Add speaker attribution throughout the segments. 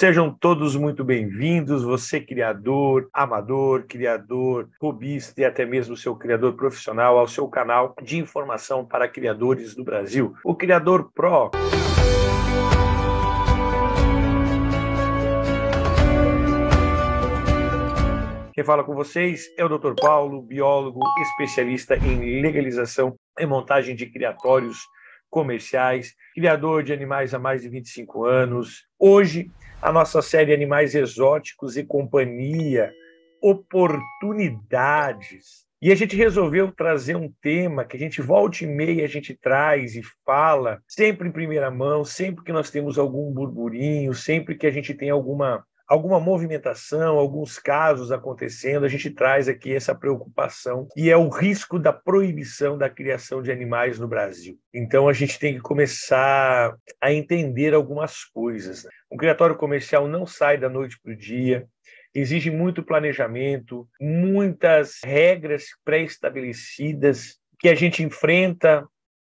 Speaker 1: Sejam todos muito bem-vindos, você criador, amador, criador, hobbyista e até mesmo seu criador profissional, ao seu canal de informação para criadores do Brasil, o Criador Pro. Quem fala com vocês é o Dr. Paulo, biólogo, especialista em legalização e montagem de criatórios comerciais, criador de animais há mais de 25 anos. Hoje, a nossa série Animais Exóticos e Companhia, Oportunidades. E a gente resolveu trazer um tema que a gente volta e meia, a gente traz e fala, sempre em primeira mão, sempre que nós temos algum burburinho, sempre que a gente tem alguma movimentação, alguns casos acontecendo, a gente traz aqui essa preocupação, e é o risco da proibição da criação de animais no Brasil. Então, a gente tem que começar a entender algumas coisas. Um criatório comercial não sai da noite para o dia, exige muito planejamento, muitas regras pré-estabelecidas que a gente enfrenta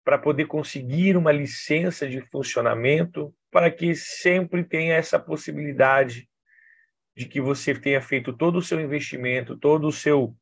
Speaker 1: para poder conseguir uma licença de funcionamento, para que sempre tenha essa possibilidade de que você tenha feito todo o seu investimento, todo o seu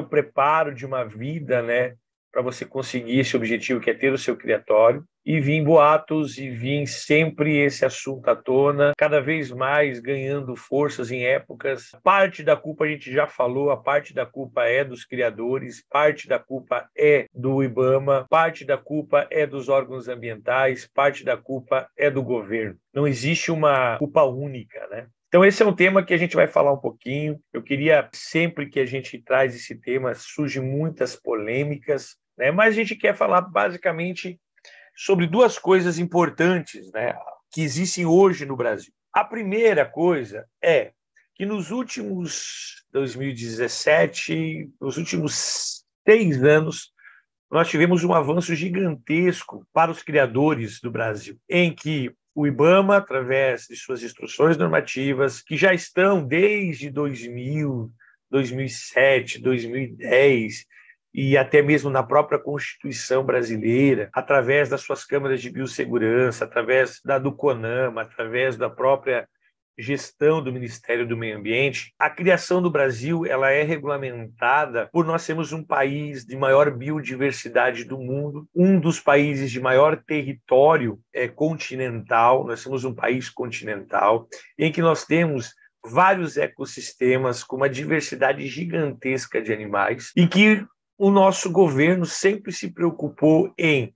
Speaker 1: preparo de uma vida, né, para você conseguir esse objetivo que é ter o seu criatório, e vir boatos e vir sempre esse assunto à tona, cada vez mais ganhando forças em épocas. Parte da culpa a gente já falou, a parte da culpa é dos criadores, parte da culpa é do IBAMA, parte da culpa é dos órgãos ambientais, parte da culpa é do governo. Não existe uma culpa única, né? Então, esse é um tema que a gente vai falar um pouquinho. Eu queria, sempre que a gente traz esse tema, surgem muitas polêmicas, né? Mas a gente quer falar basicamente sobre duas coisas importantes, né, que existem hoje no Brasil. A primeira coisa é que nos últimos 2017, nos últimos 6 anos, nós tivemos um avanço gigantesco para os criadores do Brasil, em que o IBAMA, através de suas instruções normativas, que já estão desde 2000, 2007, 2010, e até mesmo na própria Constituição brasileira, através das suas câmaras de biossegurança, através do CONAMA, através da própria gestão do Ministério do Meio Ambiente, a criação do Brasil ela é regulamentada por nós sermos um país de maior biodiversidade do mundo, um dos países de maior território continental, nós somos um país continental, em que nós temos vários ecossistemas com uma diversidade gigantesca de animais, e que o nosso governo sempre se preocupou em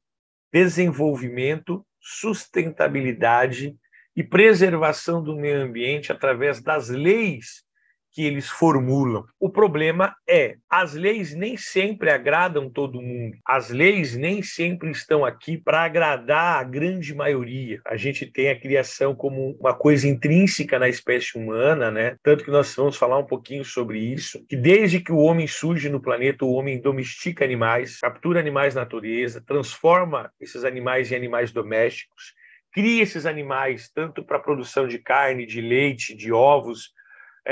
Speaker 1: desenvolvimento, sustentabilidade e preservação do meio ambiente através das leis que eles formulam. O problema é, as leis nem sempre agradam todo mundo. As leis nem sempre estão aqui para agradar a grande maioria. A gente tem a criação como uma coisa intrínseca na espécie humana, né? Tanto que nós vamos falar um pouquinho sobre isso, que desde que o homem surge no planeta, o homem domestica animais, captura animais na natureza, transforma esses animais em animais domésticos, cria esses animais tanto para a produção de carne, de leite, de ovos,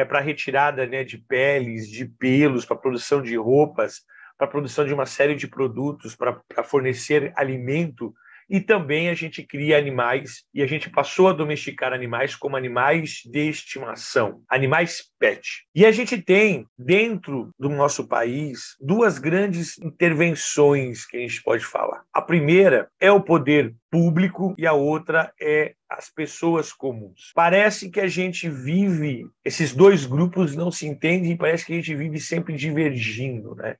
Speaker 1: para retirada, né, de peles, de pelos, para produção de roupas, para produção de uma série de produtos, para fornecer alimento. E também a gente cria animais, e a gente passou a domesticar animais como animais de estimação, animais pet. E a gente tem, dentro do nosso país, duas grandes intervenções que a gente pode falar. A primeira é o poder público e a outra é as pessoas comuns. Parece que a gente vive, esses dois grupos não se entendem e parece que a gente vive sempre divergindo, né?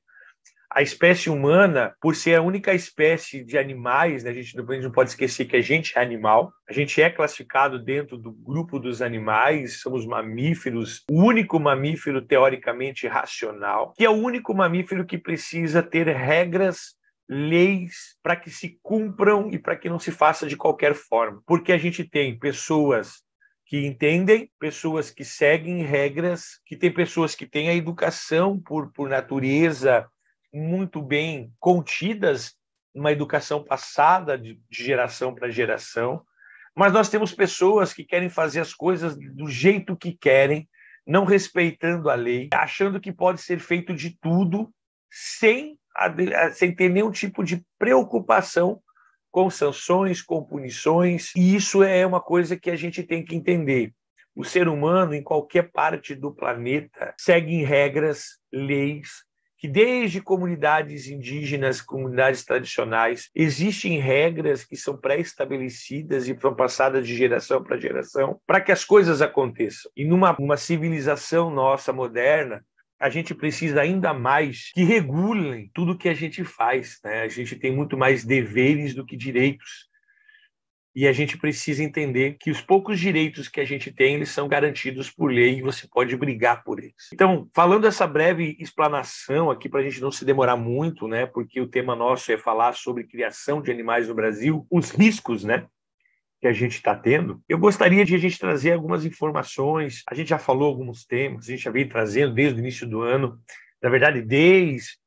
Speaker 1: A espécie humana, por ser a única espécie de animais, né, a gente não pode esquecer que a gente é animal, a gente é classificado dentro do grupo dos animais, somos mamíferos, o único mamífero teoricamente racional, que é o único mamífero que precisa ter regras, leis para que se cumpram e para que não se faça de qualquer forma. Porque a gente tem pessoas que entendem, pessoas que seguem regras, que tem pessoas que têm a educação por natureza muito bem contidas, uma educação passada de geração para geração, mas nós temos pessoas que querem fazer as coisas do jeito que querem, não respeitando a lei, achando que pode ser feito de tudo sem ter nenhum tipo de preocupação com sanções, com punições, e isso é uma coisa que a gente tem que entender. o ser humano, em qualquer parte do planeta, segue regras, leis, que desde comunidades indígenas, comunidades tradicionais, existem regras que são pré-estabelecidas e são passadas de geração para geração para que as coisas aconteçam. E numa civilização nossa moderna, a gente precisa ainda mais que regulem tudo que a gente faz, né? A gente tem muito mais deveres do que direitos. E a gente precisa entender que os poucos direitos que a gente tem, eles são garantidos por lei e você pode brigar por eles. Então, falando essa breve explanação aqui, para a gente não se demorar muito, né, porque o tema nosso é falar sobre criação de animais no Brasil, os riscos, né, que a gente está tendo, eu gostaria de a gente trazer algumas informações. A gente já falou alguns temas, a gente já vem trazendo desde o início do ano, na verdade, desde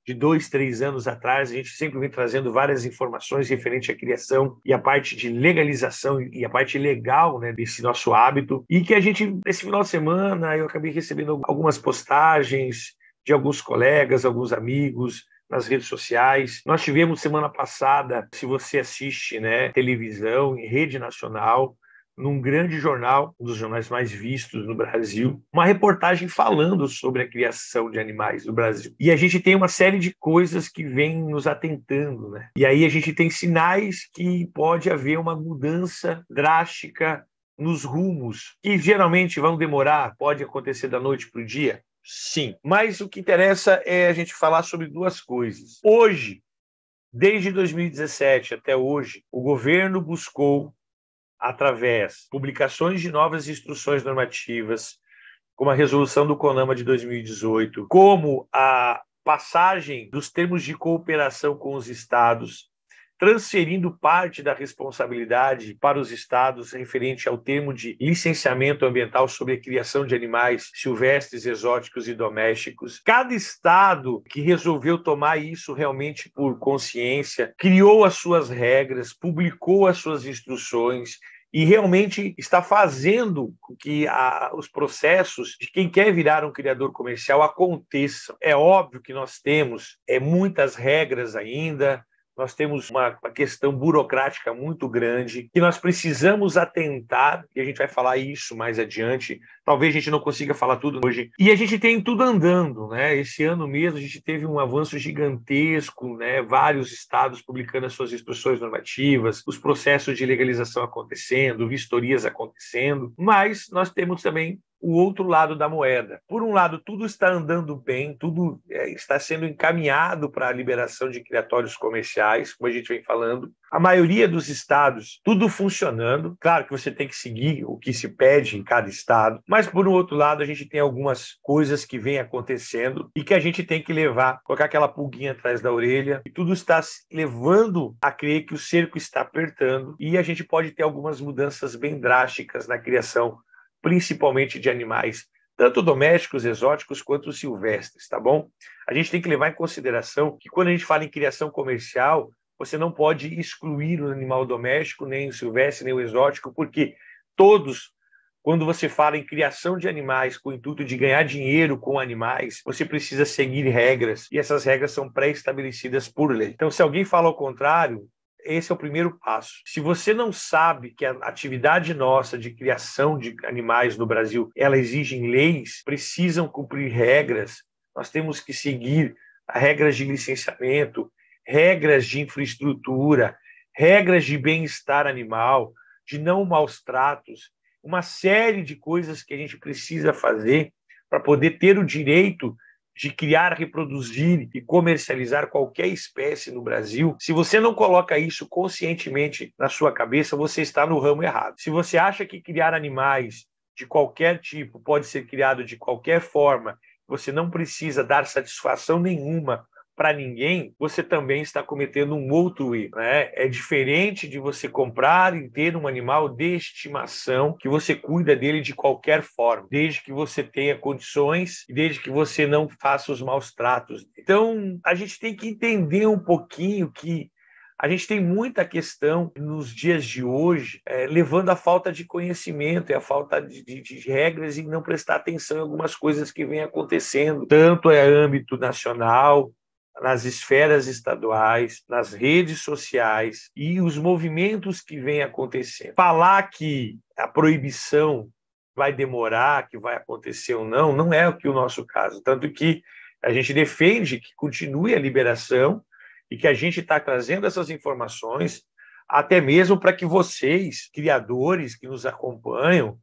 Speaker 1: de 2, 3 anos atrás, a gente sempre vem trazendo várias informações referente à criação e à parte de legalização e a parte legal, né, desse nosso hábito. E que a gente, esse final de semana, eu acabei recebendo algumas postagens de alguns colegas, alguns amigos, nas redes sociais. Nós tivemos semana passada, se você assiste, né, televisão, em rede nacional, num grande jornal, um dos jornais mais vistos no Brasil, uma reportagem falando sobre a criação de animais no Brasil. E a gente tem uma série de coisas que vêm nos atentando, né? E aí a gente tem sinais que pode haver uma mudança drástica nos rumos, que geralmente vão demorar, pode acontecer da noite para o dia. Sim, mas o que interessa é a gente falar sobre duas coisas. Hoje, desde 2017 até hoje, o governo buscou, através de publicações de novas instruções normativas, como a resolução do CONAMA de 2018, como a passagem dos termos de cooperação com os estados, transferindo parte da responsabilidade para os estados referente ao termo de licenciamento ambiental sobre a criação de animais silvestres, exóticos e domésticos. Cada estado que resolveu tomar isso realmente por consciência, criou as suas regras, publicou as suas instruções, e realmente está fazendo com que os processos de quem quer virar um criador comercial aconteçam. É óbvio que nós temos muitas regras ainda, nós temos uma questão burocrática muito grande, que nós precisamos atentar, e a gente vai falar isso mais adiante, talvez a gente não consiga falar tudo hoje, e a gente tem tudo andando, né? Esse ano mesmo a gente teve um avanço gigantesco, né? Vários estados publicando as suas instruções normativas, os processos de legalização acontecendo, vistorias acontecendo, mas nós temos também o outro lado da moeda. Por um lado, tudo está andando bem, tudo está sendo encaminhado para a liberação de criatórios comerciais, como a gente vem falando. A maioria dos estados, tudo funcionando. Claro que você tem que seguir o que se pede em cada estado, mas, por um outro lado, a gente tem algumas coisas que vêm acontecendo e que a gente tem que levar, colocar aquela pulguinha atrás da orelha, e tudo está levando a crer que o cerco está apertando e a gente pode ter algumas mudanças bem drásticas na criação, principalmente de animais, tanto domésticos, exóticos, quanto silvestres, tá bom? A gente tem que levar em consideração que quando a gente fala em criação comercial, você não pode excluir o animal doméstico, nem o silvestre, nem o exótico, porque todos, quando você fala em criação de animais com o intuito de ganhar dinheiro com animais, você precisa seguir regras, e essas regras são pré-estabelecidas por lei. Então, se alguém fala ao contrário, esse é o primeiro passo. Se você não sabe que a atividade nossa de criação de animais no Brasil, ela exige leis, precisam cumprir regras, nós temos que seguir regras de licenciamento, regras de infraestrutura, regras de bem-estar animal, de não maus tratos, uma série de coisas que a gente precisa fazer para poder ter o direito de criar, reproduzir e comercializar qualquer espécie no Brasil. Se você não coloca isso conscientemente na sua cabeça, você está no ramo errado. Se você acha que criar animais de qualquer tipo pode ser criado de qualquer forma, você não precisa dar satisfação nenhuma para ninguém, você também está cometendo um outro erro, né? É diferente de você comprar e ter um animal de estimação que você cuida dele de qualquer forma, desde que você tenha condições e desde que você não faça os maus tratos. Então, a gente tem que entender um pouquinho que a gente tem muita questão nos dias de hoje, levando à falta de conhecimento e à falta de regras e não prestar atenção em algumas coisas que vêm acontecendo, tanto em âmbito nacional, nas esferas estaduais, nas redes sociais e os movimentos que vêm acontecendo. Falar que a proibição vai demorar, que vai acontecer ou não, não é o nosso caso. Tanto que a gente defende que continue a liberação e que a gente está trazendo essas informações até mesmo para que vocês, criadores que nos acompanham,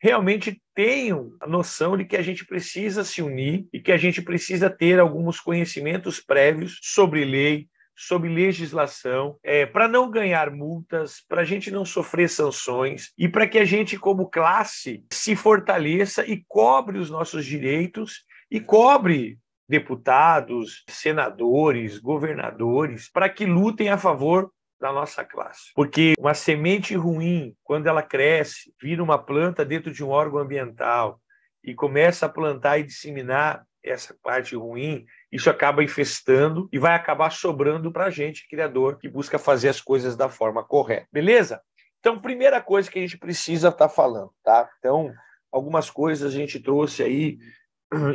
Speaker 1: realmente tenham a noção de que a gente precisa se unir e que a gente precisa ter alguns conhecimentos prévios sobre lei, sobre legislação, para não ganhar multas, para a gente não sofrer sanções e para que a gente, como classe, se fortaleça e cobre os nossos direitos e cobre deputados, senadores, governadores, para que lutem a favor da nossa classe. Porque uma semente ruim, quando ela cresce, vira uma planta dentro de um órgão ambiental e começa a plantar e disseminar essa parte ruim, isso acaba infestando e vai acabar sobrando para a gente, criador, que busca fazer as coisas da forma correta. Beleza? Então, primeira coisa que a gente precisa estar falando, tá? Então, algumas coisas a gente trouxe aí,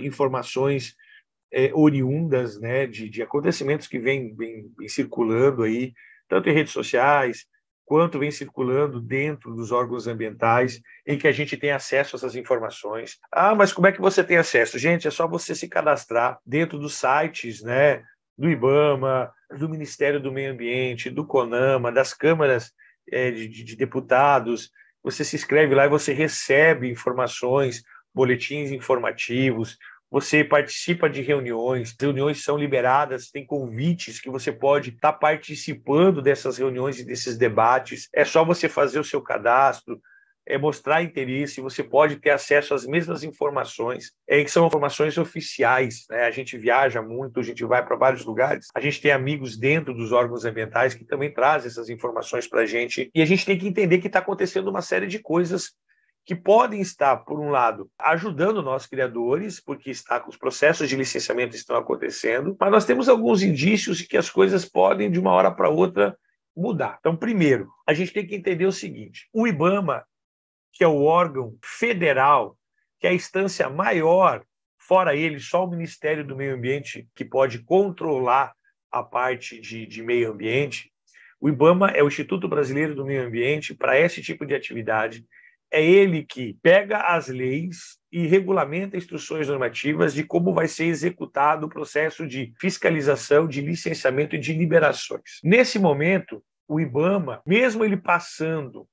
Speaker 1: informações oriundas, né, de acontecimentos que vêm circulando aí, tanto em redes sociais, quanto vem circulando dentro dos órgãos ambientais, em que a gente tem acesso a essas informações. Ah, mas como é que você tem acesso? Gente, é só você se cadastrar dentro dos sites, né, do IBAMA, do Ministério do Meio Ambiente, do CONAMA, das câmaras de deputados. Você se inscreve lá e você recebe informações, boletins informativos, você participa de reuniões, reuniões são liberadas, tem convites que você pode estar participando dessas reuniões e desses debates. É só você fazer o seu cadastro, mostrar interesse, você pode ter acesso às mesmas informações, que são informações oficiais, né? A gente viaja muito, a gente vai para vários lugares, a gente tem amigos dentro dos órgãos ambientais que também trazem essas informações para a gente, e a gente tem que entender que está acontecendo uma série de coisas que podem estar, por um lado, ajudando nós criadores, porque os processos de licenciamento estão acontecendo, mas nós temos alguns indícios de que as coisas podem, de uma hora para outra, mudar. Então, primeiro, a gente tem que entender o seguinte: o IBAMA, que é o órgão federal, que é a instância maior, fora ele, só o Ministério do Meio Ambiente que pode controlar a parte de meio ambiente. O IBAMA é o Instituto Brasileiro do Meio Ambiente para esse tipo de atividade. É ele que pega as leis e regulamenta instruções normativas de como vai ser executado o processo de fiscalização, de licenciamento e de liberações. Nesse momento, o IBAMA, mesmo ele passando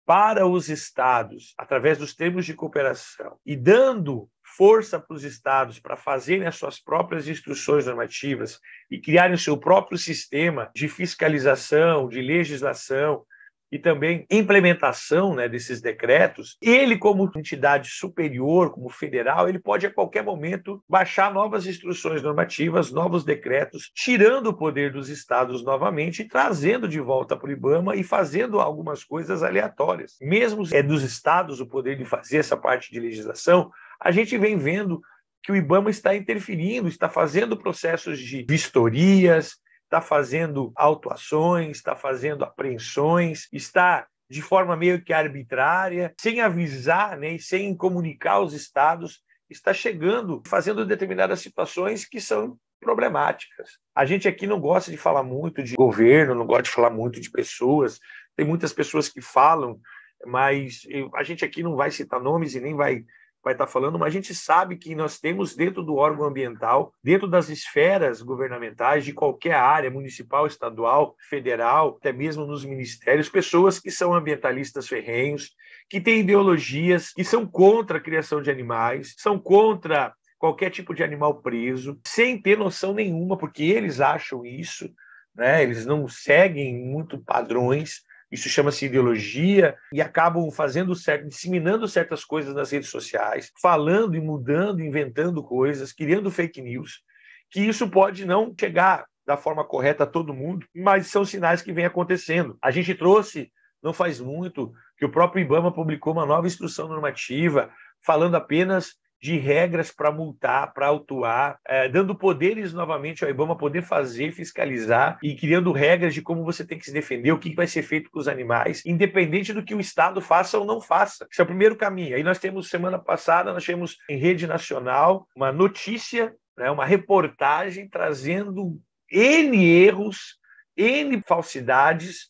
Speaker 1: para os estados, através dos termos de cooperação, e dando força para os estados para fazerem as suas próprias instruções normativas e criarem o seu próprio sistema de fiscalização, de legislação, e também implementação, né, desses decretos, ele, como entidade superior, como federal, ele pode a qualquer momento baixar novas instruções normativas, novos decretos, tirando o poder dos estados novamente e trazendo de volta para o IBAMA e fazendo algumas coisas aleatórias. Mesmo dos estados o poder de fazer essa parte de legislação, a gente vem vendo que o IBAMA está interferindo, está fazendo processos de vistorias, está fazendo autuações, está fazendo apreensões, está de forma meio que arbitrária, sem avisar, né, e sem comunicar aos estados, está chegando, fazendo determinadas situações que são problemáticas. A gente aqui não gosta de falar muito de governo, não gosta de falar muito de pessoas, tem muitas pessoas que falam, mas a gente aqui não vai citar nomes e nem vai estar falando, mas a gente sabe que nós temos dentro do órgão ambiental, dentro das esferas governamentais, de qualquer área, municipal, estadual, federal, até mesmo nos ministérios, pessoas que são ambientalistas ferrenhos, que têm ideologias, que são contra a criação de animais, são contra qualquer tipo de animal preso, sem ter noção nenhuma, porque eles acham isso, né? Eles não seguem muito padrões. Isso chama-se ideologia, e acabam fazendo certo, disseminando certas coisas nas redes sociais, falando e mudando, inventando coisas, criando fake news, que isso pode não chegar da forma correta a todo mundo, mas são sinais que vêm acontecendo. A gente trouxe, não faz muito, que o próprio IBAMA publicou uma nova instrução normativa falando apenas de regras para multar, para autuar, dando poderes novamente ao IBAMA poder fazer, fiscalizar e criando regras de como você tem que se defender, o que vai ser feito com os animais, independente do que o Estado faça ou não faça. Esse é o primeiro caminho. Aí nós temos, semana passada, nós tivemos em rede nacional uma notícia, né, uma reportagem trazendo N erros, N falsidades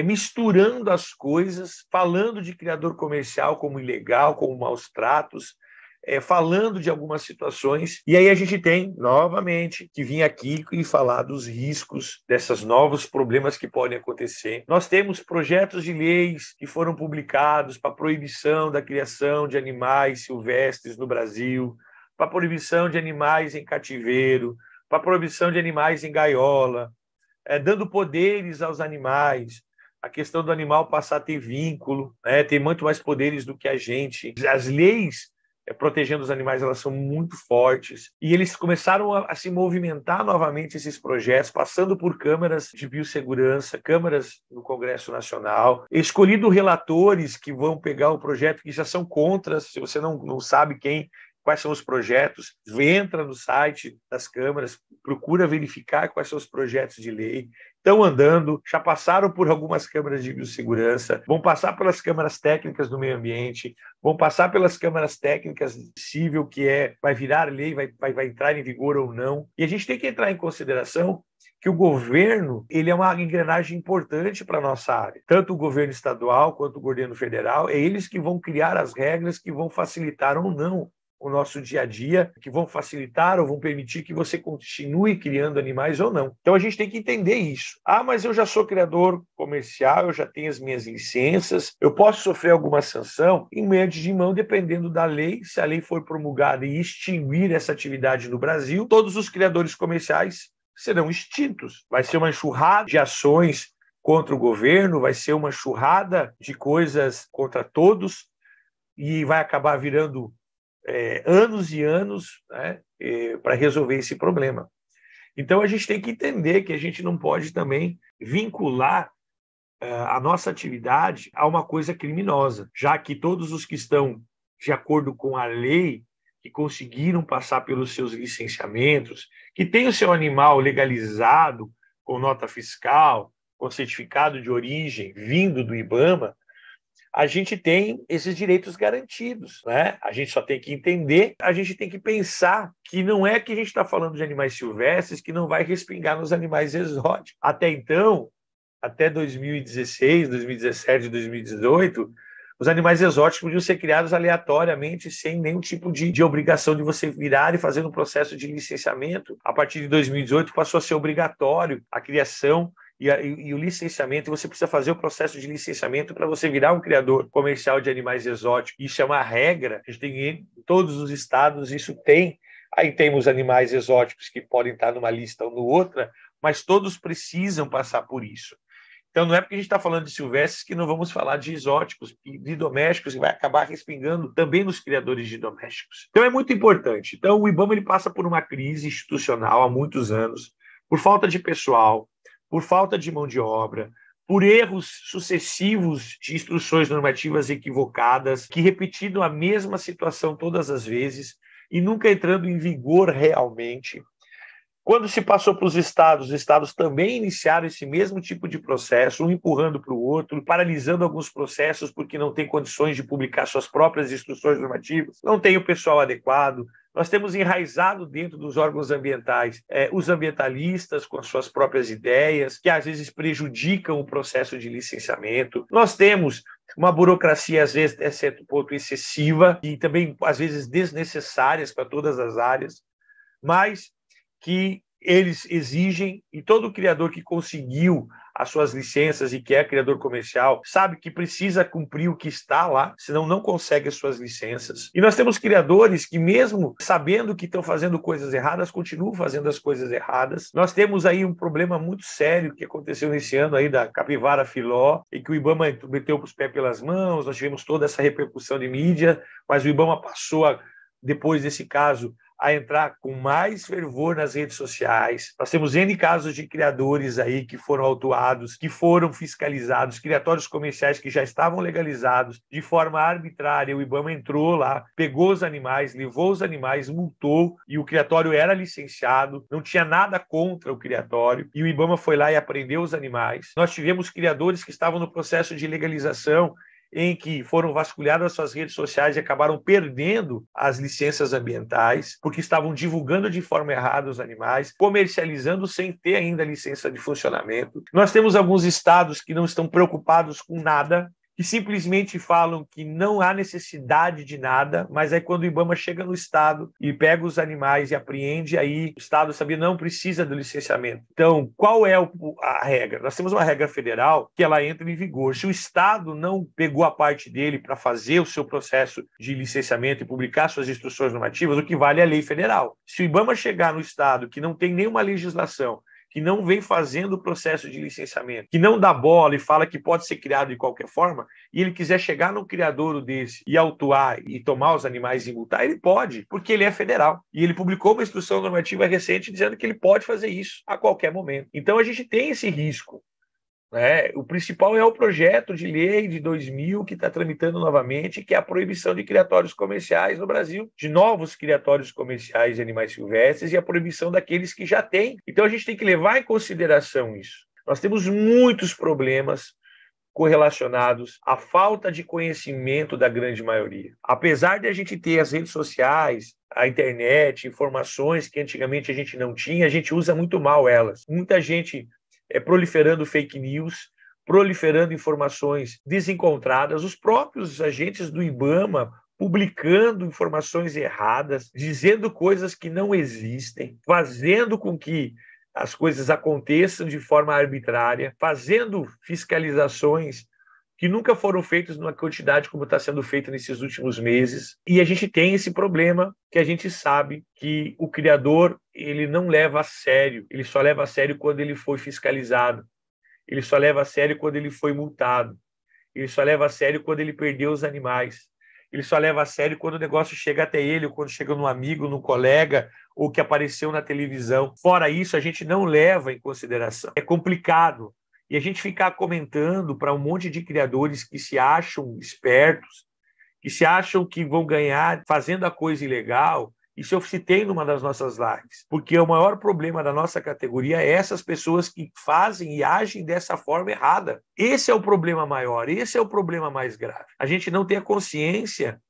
Speaker 1: misturando as coisas, falando de criador comercial como ilegal, como maus tratos, falando de algumas situações, e aí a gente tem, novamente, que vir aqui e falar dos riscos, desses novos problemas que podem acontecer. Nós temos projetos de leis que foram publicados para proibição da criação de animais silvestres no Brasil, para proibição de animais em cativeiro, para proibição de animais em gaiola, dando poderes aos animais, a questão do animal passar a ter vínculo, ter muito mais poderes do que a gente. As leis protegendo os animais, elas são muito fortes, e eles começaram a se movimentar novamente, esses projetos, passando por câmaras de biossegurança, câmaras no Congresso Nacional, escolhido relatores que vão pegar o projeto, que já são contra. Se você não sabe quais são os projetos, entra no site das câmaras, procura verificar quais são os projetos de lei, estão andando, já passaram por algumas câmaras de biossegurança, vão passar pelas câmaras técnicas do meio ambiente, vão passar pelas câmaras técnicas civil, que vai virar lei, vai entrar em vigor ou não. E a gente tem que entrar em consideração que o governo ele é uma engrenagem importante para a nossa área. Tanto o governo estadual quanto o governo federal, é eles que vão criar as regras que vão facilitar ou não o nosso dia a dia, que vão facilitar ou vão permitir que você continue criando animais ou não. Então a gente tem que entender isso. Mas eu já sou criador comercial, eu já tenho as minhas licenças, eu posso sofrer alguma sanção em média de mão, dependendo da lei. Se a lei for promulgada e extinguir essa atividade no Brasil, todos os criadores comerciais serão extintos. Vai ser uma enxurrada de ações contra o governo, vai ser uma enxurrada de coisas contra todos, e vai acabar virando anos e anos, para resolver esse problema. Então, a gente tem que entender que a gente não pode também vincular a nossa atividade a uma coisa criminosa, já que todos os que estão de acordo com a lei, que conseguiram passar pelos seus licenciamentos, que têm o seu animal legalizado, com nota fiscal, com certificado de origem, vindo do IBAMA, a gente tem esses direitos garantidos, né? A gente só tem que entender, a gente tem que pensar que não é que a gente está falando de animais silvestres que não vai respingar nos animais exóticos. Até então, até 2016, 2017, 2018, os animais exóticos podiam ser criados aleatoriamente, sem nenhum tipo de obrigação de você virar e fazer um processo de licenciamento. A partir de 2018, passou a ser obrigatório a criação e o licenciamento. Você precisa fazer o processo de licenciamento para você virar um criador comercial de animais exóticos. Isso é uma regra, a gente tem em todos os estados, isso tem. Aí temos animais exóticos que podem estar numa lista ou no outra, mas todos precisam passar por isso. Então, não é porque a gente está falando de silvestres que não vamos falar de exóticos e de domésticos, e vai acabar respingando também nos criadores de domésticos. Então, é muito importante. Então, o IBAMA ele passa por uma crise institucional há muitos anos, por falta de pessoal, por falta de mão de obra, por erros sucessivos de instruções normativas equivocadas, que repetindo a mesma situação todas as vezes e nunca entrando em vigor realmente. Quando se passou para os estados também iniciaram esse mesmo tipo de processo, um empurrando para o outro, paralisando alguns processos porque não tem condições de publicar suas próprias instruções normativas, não tem o pessoal adequado. Nós temos enraizado dentro dos órgãos ambientais os ambientalistas com as suas próprias ideias, que às vezes prejudicam o processo de licenciamento. Nós temos uma burocracia, às vezes, até certo ponto, excessiva e também, às vezes, desnecessárias para todas as áreas, mas que eles exigem, e todo criador que conseguiu as suas licenças e que é criador comercial sabe que precisa cumprir o que está lá, senão não consegue as suas licenças. E nós temos criadores que, mesmo sabendo que estão fazendo coisas erradas, continuam fazendo as coisas erradas. Nós temos aí um problema muito sério que aconteceu nesse ano aí da capivara filó, e que o IBAMA meteu os pés pelas mãos. Nós tivemos toda essa repercussão de mídia, mas o IBAMA passou, depois desse caso, a entrar com mais fervor nas redes sociais. Nós temos N casos de criadores aí que foram autuados, que foram fiscalizados, criatórios comerciais que já estavam legalizados de forma arbitrária. O IBAMA entrou lá, pegou os animais, levou os animais, multou, e o criatório era licenciado, não tinha nada contra o criatório, e o IBAMA foi lá e apreendeu os animais. Nós tivemos criadores que estavam no processo de legalização em que foram vasculhadas suas redes sociais e acabaram perdendo as licenças ambientais, porque estavam divulgando de forma errada os animais, comercializando sem ter ainda licença de funcionamento. Nós temos alguns estados que não estão preocupados com nada, que simplesmente falam que não há necessidade de nada, mas aí quando o IBAMA chega no estado e pega os animais e apreende, aí o estado sabia não precisa do licenciamento. Então, qual é a regra? Nós temos uma regra federal que ela entra em vigor. Se o estado não pegou a parte dele para fazer o seu processo de licenciamento e publicar suas instruções normativas, o que vale é a lei federal. Se o IBAMA chegar no estado que não tem nenhuma legislação, que não vem fazendo o processo de licenciamento, que não dá bola e fala que pode ser criado de qualquer forma, e ele quiser chegar num criadouro desse e autuar e tomar os animais e multar, ele pode, porque ele é federal. E ele publicou uma instrução normativa recente dizendo que ele pode fazer isso a qualquer momento. Então a gente tem esse risco. O principal é o projeto de lei de 2000 que está tramitando novamente, que é a proibição de criatórios comerciais no Brasil, de novos criatórios comerciais de animais silvestres e a proibição daqueles que já têm. Então a gente tem que levar em consideração isso. Nós temos muitos problemas correlacionados à falta de conhecimento da grande maioria. Apesar de a gente ter as redes sociais, a internet, informações que antigamente a gente não tinha, a gente usa muito mal elas. Muita gente proliferando fake news, proliferando informações desencontradas, os próprios agentes do IBAMA publicando informações erradas, dizendo coisas que não existem, fazendo com que as coisas aconteçam de forma arbitrária, fazendo fiscalizações que nunca foram feitas numa quantidade como está sendo feita nesses últimos meses. E a gente tem esse problema que a gente sabe que o criador ele não leva a sério, ele só leva a sério quando ele foi fiscalizado, ele só leva a sério quando ele foi multado, ele só leva a sério quando ele perdeu os animais, ele só leva a sério quando o negócio chega até ele, ou quando chega num amigo, num colega, ou que apareceu na televisão. Fora isso, a gente não leva em consideração. É complicado. E a gente ficar comentando para um monte de criadores que se acham espertos, que se acham que vão ganhar fazendo a coisa ilegal, isso eu citei numa das nossas lives, porque o maior problema da nossa categoria é essas pessoas que fazem e agem dessa forma errada. Esse é o problema maior, esse é o problema mais grave. A gente não tem a consciência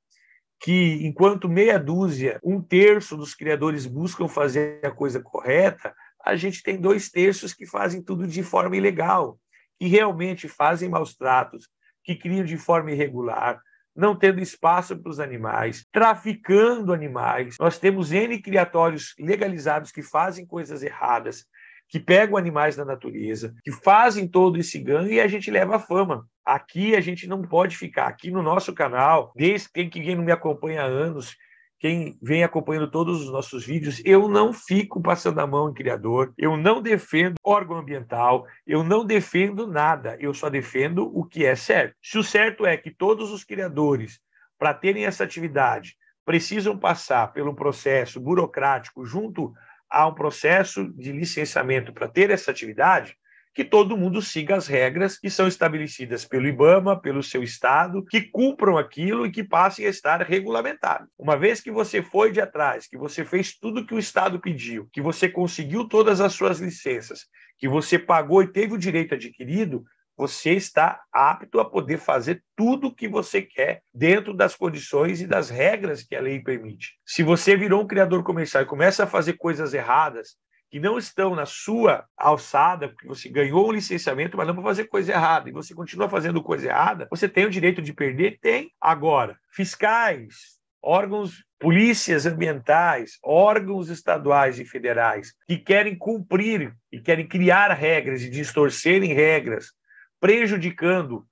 Speaker 1: que, enquanto meia dúzia, um terço dos criadores buscam fazer a coisa correta, a gente tem 2/3 que fazem tudo de forma ilegal, que realmente fazem maus tratos, que criam de forma irregular, não tendo espaço para os animais, traficando animais. Nós temos N criatórios legalizados que fazem coisas erradas, que pegam animais da natureza, que fazem todo esse ganho e a gente leva a fama. Aqui a gente não pode ficar. Aqui no nosso canal, desde quem não me acompanha há anos, quem vem acompanhando todos os nossos vídeos, eu não fico passando a mão em criador, eu não defendo órgão ambiental, eu não defendo nada, eu só defendo o que é certo. Se o certo é que todos os criadores, para terem essa atividade, precisam passar pelo processo burocrático junto a um processo de licenciamento para ter essa atividade, que todo mundo siga as regras que são estabelecidas pelo IBAMA, pelo seu estado, que cumpram aquilo e que passem a estar regulamentados. Uma vez que você foi de atrás, que você fez tudo que o estado pediu, que você conseguiu todas as suas licenças, que você pagou e teve o direito adquirido, você está apto a poder fazer tudo o que você quer dentro das condições e das regras que a lei permite. Se você virou um criador comercial e começa a fazer coisas erradas, que não estão na sua alçada, porque você ganhou um licenciamento, mas não para fazer coisa errada, e você continua fazendo coisa errada, você tem o direito de perder? Tem. Agora, fiscais, órgãos, polícias ambientais, órgãos estaduais e federais que querem cumprir e querem criar regras e distorcerem regras, prejudicando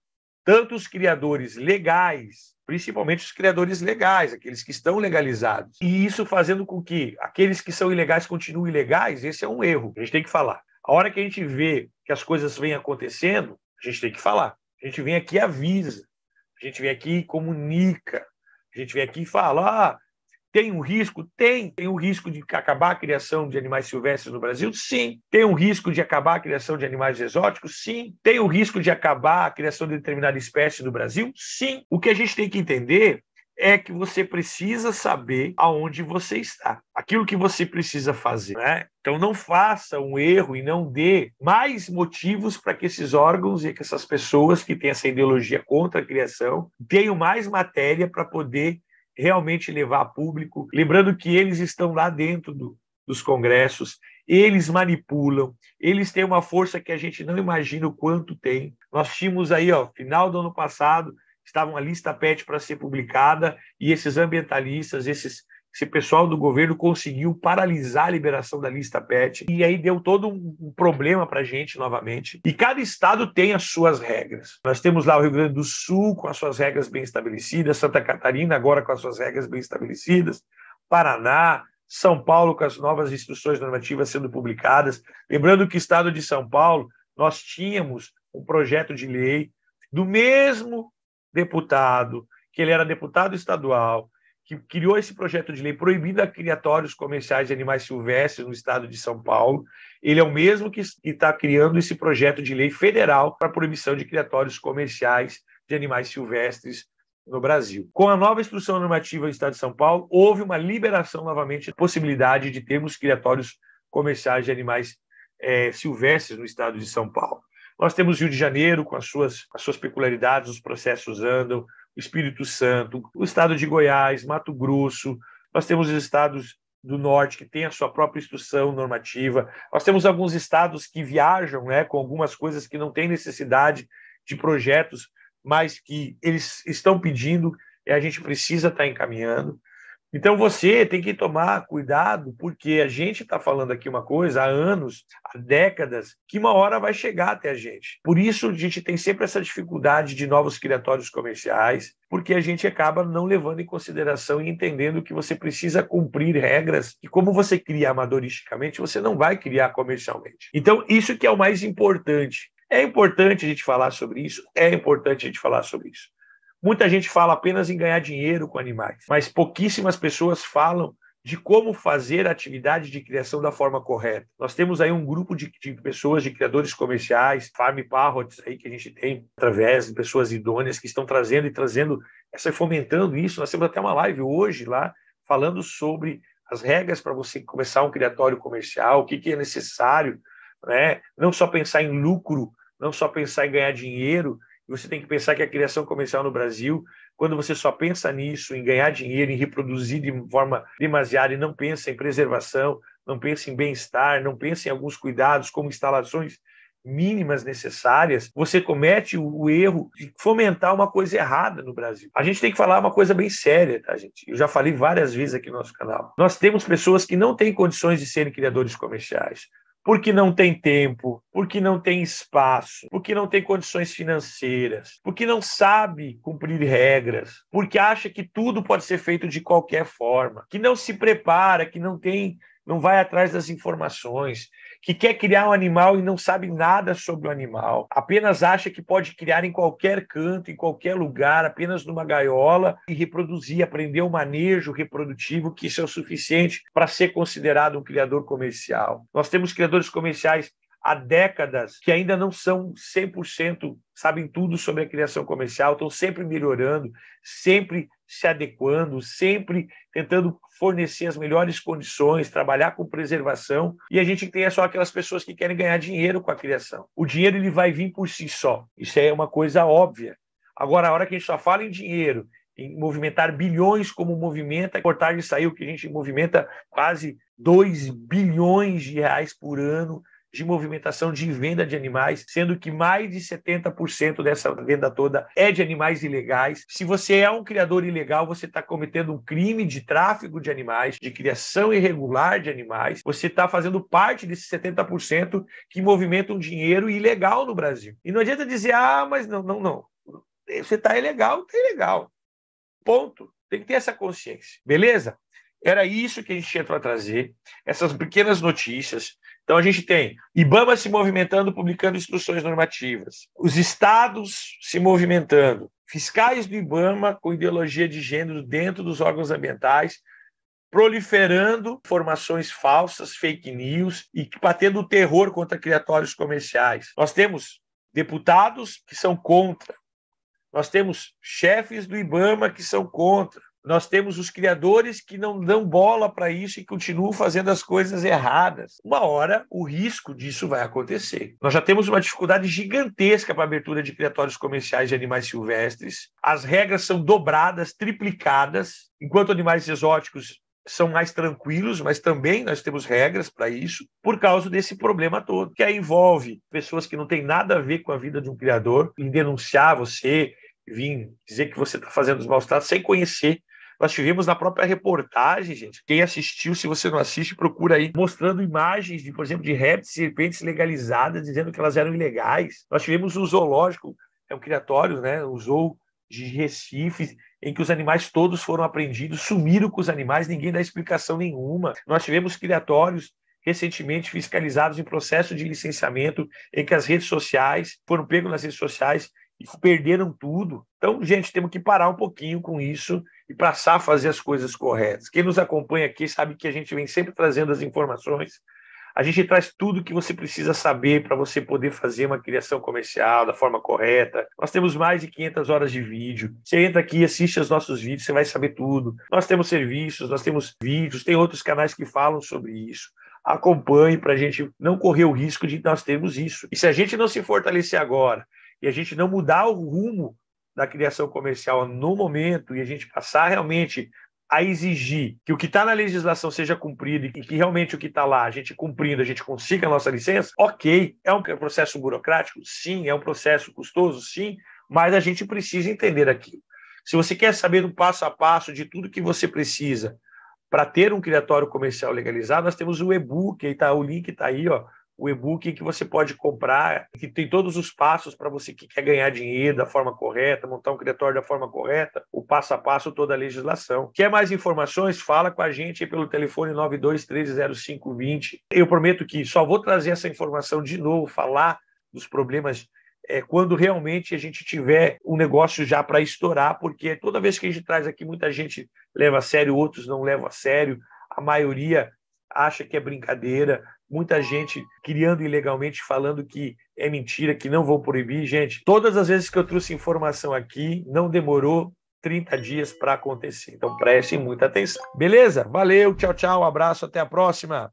Speaker 1: tanto os criadores legais, principalmente os criadores legais, aqueles que estão legalizados. E isso fazendo com que aqueles que são ilegais continuem ilegais, esse é um erro. A gente tem que falar. A hora que a gente vê que as coisas vêm acontecendo, a gente tem que falar. A gente vem aqui e avisa. A gente vem aqui e comunica. A gente vem aqui e fala, tem um risco? Tem um risco de acabar a criação de animais silvestres no Brasil? Sim. Tem um risco de acabar a criação de animais exóticos? Sim. Tem um risco de acabar a criação de determinada espécie no Brasil? Sim. O que a gente tem que entender é que você precisa saber aonde você está, aquilo que você precisa fazer, né? Então não faça um erro e não dê mais motivos para que esses órgãos e que essas pessoas que têm essa ideologia contra a criação tenham mais matéria para poder realmente levar a público. Lembrando que eles estão lá dentro dos congressos, eles manipulam, eles têm uma força que a gente não imagina o quanto tem. Nós tínhamos aí, final do ano passado, estava uma lista PET para ser publicada e esses ambientalistas, esse pessoal do governo conseguiu paralisar a liberação da lista PET e aí deu todo um problema para a gente novamente. E cada estado tem as suas regras. Nós temos lá o Rio Grande do Sul com as suas regras bem estabelecidas, Santa Catarina agora com as suas regras bem estabelecidas, Paraná, São Paulo com as novas instruções normativas sendo publicadas. Lembrando que o estado de São Paulo, nós tínhamos um projeto de lei do mesmo deputado, que ele era deputado estadual, que criou esse projeto de lei proibindo criatórios comerciais de animais silvestres no estado de São Paulo. Ele é o mesmo que está criando esse projeto de lei federal para a proibição de criatórios comerciais de animais silvestres no Brasil. Com a nova instrução normativa do estado de São Paulo, houve uma liberação novamente da possibilidade de termos criatórios comerciais de animais silvestres no estado de São Paulo. Nós temos Rio de Janeiro com as suas peculiaridades, os processos andam, o Espírito Santo, o estado de Goiás, Mato Grosso, nós temos os estados do norte que têm a sua própria instrução normativa, nós temos alguns estados que viajam, né, com algumas coisas que não têm necessidade de projetos, mas que eles estão pedindo e a gente precisa estar encaminhando. Então você tem que tomar cuidado, porque a gente está falando aqui uma coisa há anos, há décadas, que uma hora vai chegar até a gente. Por isso a gente tem sempre essa dificuldade de novos criatórios comerciais, porque a gente acaba não levando em consideração e entendendo que você precisa cumprir regras que, como você cria amadoristicamente, você não vai criar comercialmente. Então isso que é o mais importante. É importante a gente falar sobre isso? É importante a gente falar sobre isso. Muita gente fala apenas em ganhar dinheiro com animais, mas pouquíssimas pessoas falam de como fazer a atividade de criação da forma correta. Nós temos aí um grupo de pessoas, de criadores comerciais, farm parrots aí que a gente tem através de pessoas idôneas que estão trazendo fomentando isso. Nós temos até uma live hoje lá falando sobre as regras para você começar um criatório comercial, o que é necessário, né? Não só pensar em lucro, não só pensar em ganhar dinheiro. Você tem que pensar que a criação comercial no Brasil, quando você só pensa nisso, em ganhar dinheiro, em reproduzir de forma demasiada e não pensa em preservação, não pensa em bem-estar, não pensa em alguns cuidados como instalações mínimas necessárias, você comete o erro de fomentar uma coisa errada no Brasil. A gente tem que falar uma coisa bem séria, tá, gente? Eu já falei várias vezes aqui no nosso canal. Nós temos pessoas que não têm condições de serem criadores comerciais. Porque não tem tempo, porque não tem espaço, porque não tem condições financeiras, porque não sabe cumprir regras, porque acha que tudo pode ser feito de qualquer forma, que não se prepara, que não vai atrás das informações, que quer criar um animal e não sabe nada sobre o animal, apenas acha que pode criar em qualquer canto, em qualquer lugar, apenas numa gaiola e reproduzir, aprender o manejo reprodutivo, que isso é o suficiente para ser considerado um criador comercial. Nós temos criadores comerciais há décadas que ainda não são 100%, sabem tudo sobre a criação comercial, estão sempre melhorando, sempre se adequando, sempre tentando fornecer as melhores condições, trabalhar com preservação, e a gente tem só aquelas pessoas que querem ganhar dinheiro com a criação. O dinheiro ele vai vir por si só, isso é uma coisa óbvia. Agora, a hora que a gente só fala em dinheiro, em movimentar bilhões como movimenta, a reportagem saiu que a gente movimenta quase 2 bilhões de reais por ano de movimentação de venda de animais, sendo que mais de 70% dessa venda toda é de animais ilegais. Se você é um criador ilegal, você está cometendo um crime de tráfico de animais, de criação irregular de animais. Você está fazendo parte desses 70% que movimentam dinheiro ilegal no Brasil. E não adianta dizer, mas não. Você está ilegal, está ilegal. Ponto. Tem que ter essa consciência. Beleza? Era isso que a gente tinha para trazer, essas pequenas notícias. Então, a gente tem IBAMA se movimentando, publicando instruções normativas, os estados se movimentando, fiscais do IBAMA com ideologia de gênero dentro dos órgãos ambientais, proliferando informações falsas, fake news, e batendo o terror contra criatórios comerciais. Nós temos deputados que são contra, nós temos chefes do IBAMA que são contra, Nós temos os criadores que não dão bola para isso e continuam fazendo as coisas erradas. Uma hora, o risco disso vai acontecer. Nós já temos uma dificuldade gigantesca para a abertura de criatórios comerciais de animais silvestres. As regras são dobradas, triplicadas, enquanto animais exóticos são mais tranquilos, mas também nós temos regras para isso, por causa desse problema todo, que aí envolve pessoas que não têm nada a ver com a vida de um criador, em denunciar você, vir dizer que você está fazendo os maus tratos sem conhecer. Nós tivemos na própria reportagem, gente, quem assistiu, se você não assiste, procura aí, mostrando imagens, por exemplo, de répteis e serpentes legalizadas, dizendo que elas eram ilegais. Nós tivemos um zoológico, um criatório, né, o zoo de Recife, em que os animais todos foram apreendidos, sumiram com os animais, ninguém dá explicação nenhuma. Nós tivemos criatórios recentemente fiscalizados em processo de licenciamento, em que as redes sociais foram pegos nas redes sociais e perderam tudo. Então, gente, temos que parar um pouquinho com isso e passar a fazer as coisas corretas. Quem nos acompanha aqui sabe que a gente vem sempre trazendo as informações. A gente traz tudo que você precisa saber para você poder fazer uma criação comercial da forma correta. Nós temos mais de 500 horas de vídeo. Você entra aqui, assiste os nossos vídeos, você vai saber tudo. Nós temos serviços, nós temos vídeos, tem outros canais que falam sobre isso. Acompanhe para a gente não correr o risco de nós termos isso. E se a gente não se fortalecer agora e a gente não mudar o rumo da criação comercial no momento e a gente passar realmente a exigir que o que está na legislação seja cumprido e que realmente o que está lá, a gente cumprindo, a gente consiga a nossa licença, ok. É um processo burocrático? Sim. É um processo custoso? Sim. Mas a gente precisa entender aquilo. Se você quer saber do passo a passo de tudo que você precisa para ter um criatório comercial legalizado, nós temos o e-book, o link está aí, ó, o e-book que você pode comprar, que tem todos os passos para você que quer ganhar dinheiro da forma correta, montar um criatório da forma correta, o passo a passo, toda a legislação. Quer mais informações? Fala com a gente pelo telefone 92130520. Eu prometo que só vou trazer essa informação de novo, falar dos problemas quando realmente a gente tiver um negócio já para estourar, porque toda vez que a gente traz aqui, muita gente leva a sério, outros não levam a sério, a maioria acha que é brincadeira, muita gente criando ilegalmente, falando que é mentira, que não vão proibir. Gente, todas as vezes que eu trouxe informação aqui, não demorou 30 dias para acontecer. Então prestem muita atenção. Beleza? Valeu, tchau, tchau, um abraço, até a próxima.